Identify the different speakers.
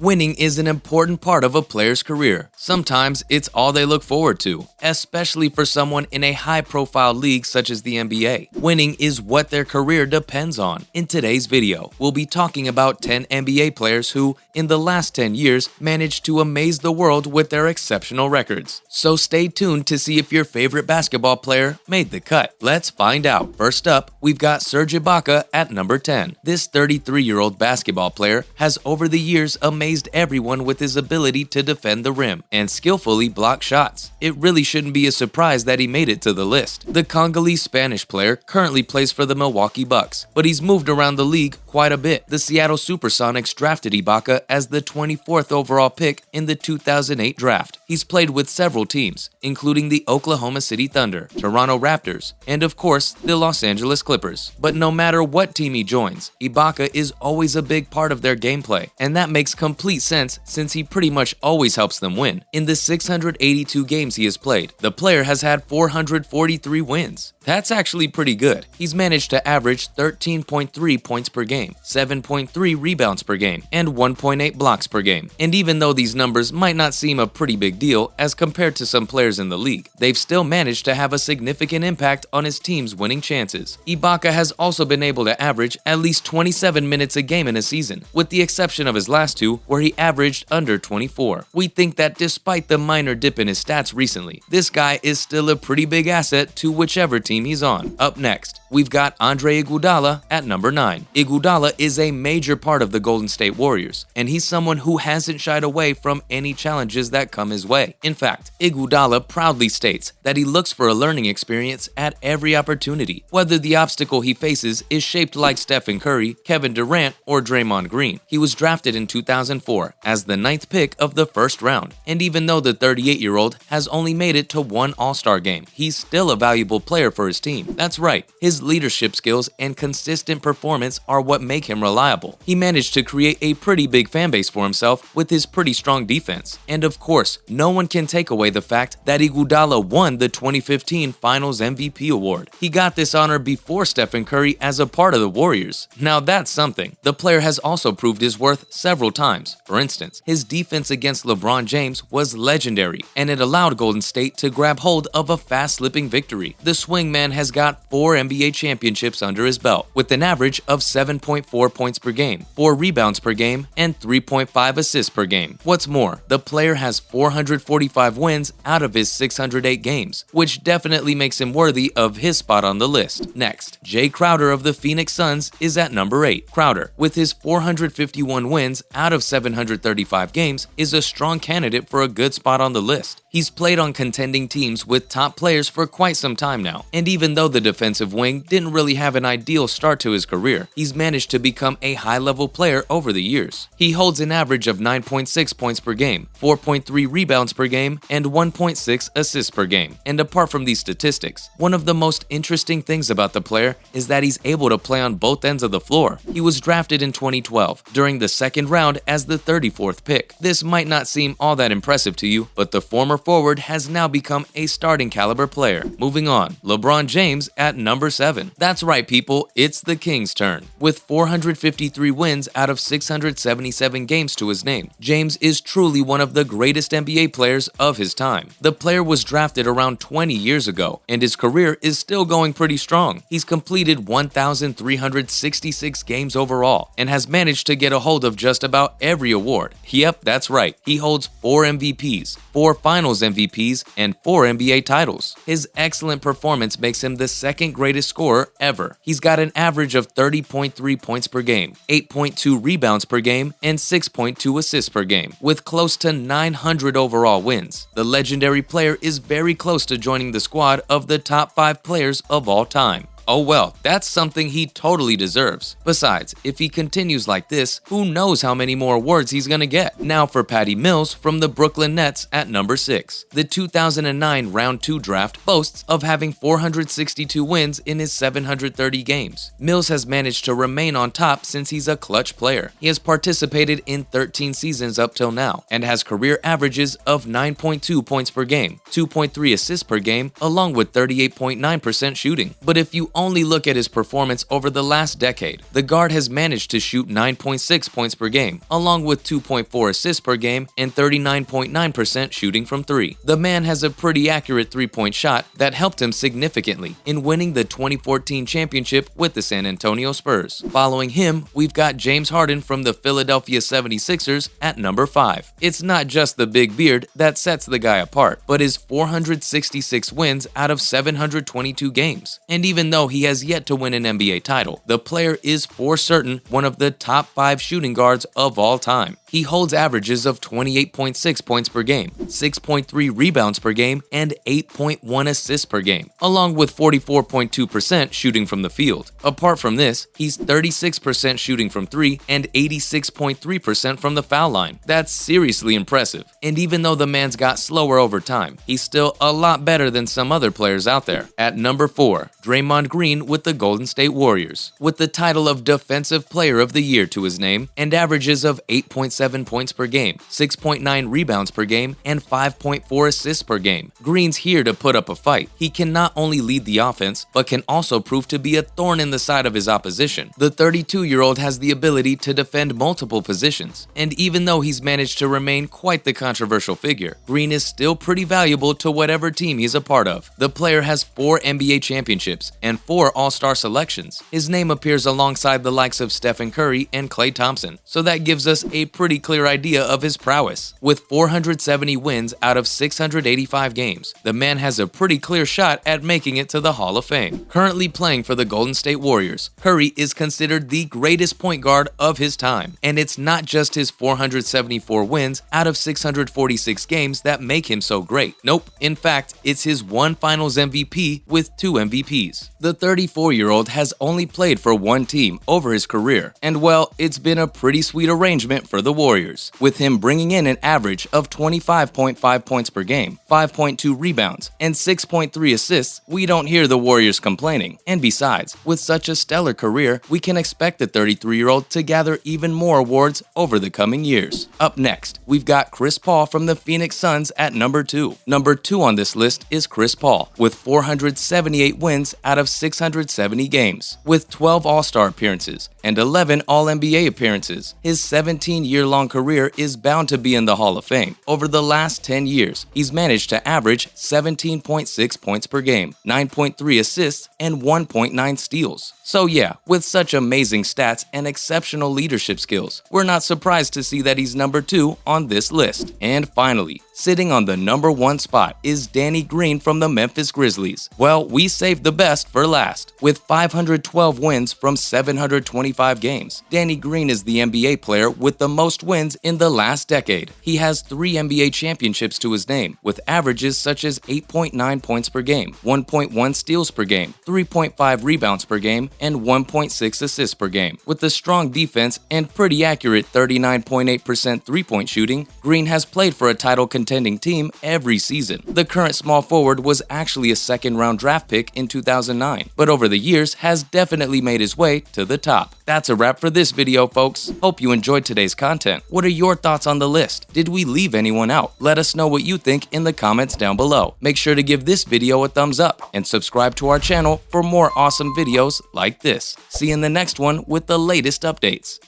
Speaker 1: Winning is an important part of a player's career. Sometimes it's all they look forward to, especially for someone in a high-profile league such as the NBA. Winning is what their career depends on. In today's video, we'll be talking about 10 NBA players who, in the last 10 years, managed to amaze the world with their exceptional records. So stay tuned to see if your favorite basketball player made the cut. Let's find out. First up, we've got Serge Ibaka at number 10. This 33-year-old basketball player has over the years amazed everyone with his ability to defend the rim and skillfully block shots. It really shouldn't be a surprise that he made it to the list. The Congolese Spanish player currently plays for the Milwaukee Bucks, but he's moved around the league quite a bit. The Seattle Supersonics drafted Ibaka as the 24th overall pick in the 2008 draft. He's played with several teams, including the Oklahoma City Thunder, Toronto Raptors, and of course, the Los Angeles Clippers. But no matter what team he joins, Ibaka is always a big part of their gameplay, and that makes complete sense since he pretty much always helps them win. In the 682 games he has played, the player has had 443 wins. That's actually pretty good. He's managed to average 13.3 points per game, 7.3 rebounds per game, and 1.8 blocks per game. And even though these numbers might not seem a pretty big deal as compared to some players in the league, they've still managed to have a significant impact on his team's winning chances. Ibaka has also been able to average at least 27 minutes a game in a season, with the exception of his last two, where he averaged under 24. We think that despite the minor dip in his stats recently, this guy is still a pretty big asset to whichever team he's on. Up next, we've got Andre Iguodala at number 9. Iguodala is a major part of the Golden State Warriors, and he's someone who hasn't shied away from any challenges that come his way. In fact, Iguodala proudly states that he looks for a learning experience at every opportunity, whether the obstacle he faces is shaped like Stephen Curry, Kevin Durant, or Draymond Green. He was drafted in 2004 as the 9th pick of the first round, and even though the 38-year-old has only made it to one All-Star game, he's still a valuable player for his team. That's right, his leadership skills and consistent performance are what make him reliable. He managed to create a pretty big fan base for himself with his pretty strong defense. And of course, no one can take away the fact that Iguodala won the 2015 Finals MVP award. He got this honor before Stephen Curry as a part of the Warriors. Now that's something. The player has also proved his worth several times. For instance, his defense against LeBron James was legendary, and it allowed Golden State to grab hold of a fast-slipping victory. The swingman has got 4 NBA championships under his belt, with an average of 7.4 points per game, 4 rebounds per game, and 3.5 assists per game. What's more, the player has 445 wins out of his 608 games, which definitely makes him worthy of his spot on the list. Next, Jay Crowder of the Phoenix Suns is at number 8. Crowder, with his 451 wins out of 735 games, is a strong candidate for a good spot on the list. He's played on contending teams with top players for quite some time now, and even though the defensive wing didn't really have an ideal start to his career, he's managed to become a high-level player over the years. He holds an average of 9.6 points per game, 4.3 rebounds per game, and 1.6 assists per game. And apart from these statistics, one of the most interesting things about the player is that he's able to play on both ends of the floor. He was drafted in 2012 during the second round as the 34th pick. This might not seem all that impressive to you, but the former forward has now become a starting caliber player. Moving on, LeBron James at number 7. That's right, people, it's the King's turn. With 453 wins out of 677 games to his name, James is truly one of the greatest NBA players of his time. The player was drafted around 20 years ago, and his career is still going pretty strong. He's completed 1,366 games overall, and has managed to get a hold of just about every award. Yep, that's right, he holds 4 MVPs, 4 Finals MVPs, and 4 NBA titles. His excellent performance makes him the second greatest scorer ever. He's got an average of 30.3 points per game, 8.2 rebounds per game, and 6.2 assists per game, with close to 900 overall wins. The legendary player is very close to joining the squad of the top 5 players of all time. Oh well, that's something he totally deserves. Besides, if he continues like this, who knows how many more awards he's gonna get. Now for Patty Mills from the Brooklyn Nets at number 6. The 2009 Round 2 draft boasts of having 462 wins in his 730 games. Mills has managed to remain on top since he's a clutch player. He has participated in 13 seasons up till now, and has career averages of 9.2 points per game, 2.3 assists per game, along with 38.9% shooting. But if you only look at his performance over the last decade, the guard has managed to shoot 9.6 points per game, along with 2.4 assists per game and 39.9% shooting from 3. The man has a pretty accurate three-point shot that helped him significantly in winning the 2014 championship with the San Antonio Spurs. Following him, we've got James Harden from the Philadelphia 76ers at number 5. It's not just the big beard that sets the guy apart, but his 466 wins out of 722 games. And even though he has yet to win an NBA title, the player is for certain one of the top 5 shooting guards of all time. He holds averages of 28.6 points per game, 6.3 rebounds per game, and 8.1 assists per game, along with 44.2% shooting from the field. Apart from this, he's 36% shooting from 3 and 86.3% from the foul line. That's seriously impressive. And even though the man's got slower over time, he's still a lot better than some other players out there. At number 4, Draymond Green with the Golden State Warriors. With the title of Defensive Player of the Year to his name and averages of 8.7 points per game, 6.9 rebounds per game, and 5.4 assists per game, Green's here to put up a fight. He can not only lead the offense, but can also prove to be a thorn in the side of his opposition. The 32-year-old has the ability to defend multiple positions, and even though he's managed to remain quite the controversial figure, Green is still pretty valuable to whatever team he's a part of. The player has 4 NBA championships and 4 All-Star selections. His name appears alongside the likes of Stephen Curry and Klay Thompson, so that gives us a pretty clear idea of his prowess. With 470 wins out of 685 games, the man has a pretty clear shot at making it to the Hall of Fame. Currently playing for the Golden State Warriors, Curry is considered the greatest point guard of his time, and it's not just his 474 wins out of 646 games that make him so great. Nope, in fact, it's his 1 Finals MVP with 2 MVPs. The 34-year-old has only played for 1 team over his career, and well, it's been a pretty sweet arrangement for the Warriors, with him bringing in an average of 25.5 points per game, 5.2 rebounds, and 6.3 assists. We don't hear the Warriors complaining. And besides, with such a stellar career, we can expect the 33-year-old to gather even more awards over the coming years. Up next, we've got Chris Paul from the Phoenix Suns at number 2. Number 2 on this list is Chris Paul, with 478 wins out of 670 games, with 12 All-Star appearances and 11 All-NBA appearances. His 17-year-long career is bound to be in the Hall of Fame. Over the last 10 years, he's managed to average 17.6 points per game, 9.3 assists, and 1.9 steals. So yeah, with such amazing stats and exceptional leadership skills, we're not surprised to see that he's number 2 on this list. And finally, sitting on the number 1 spot is Danny Green from the Memphis Grizzlies. Well, we saved the best for last. With 512 wins from 725 games, Danny Green is the NBA player with the most wins in the last decade. He has 3 NBA championships to his name, with averages such as 8.9 points per game, 1.1 steals per game, 3.5 rebounds per game, and 1.6 assists per game. With a strong defense and pretty accurate 39.8% three-point shooting, Green has played for a title-contending team every season. The current small forward was actually a second-round draft pick in 2009, but over the years has definitely made his way to the top. That's a wrap for this video, folks. Hope you enjoyed today's content. What are your thoughts on the list? Did we leave anyone out? Let us know what you think in the comments down below. Make sure to give this video a thumbs up and subscribe to our channel for more awesome videos like this. See you in the next one with the latest updates.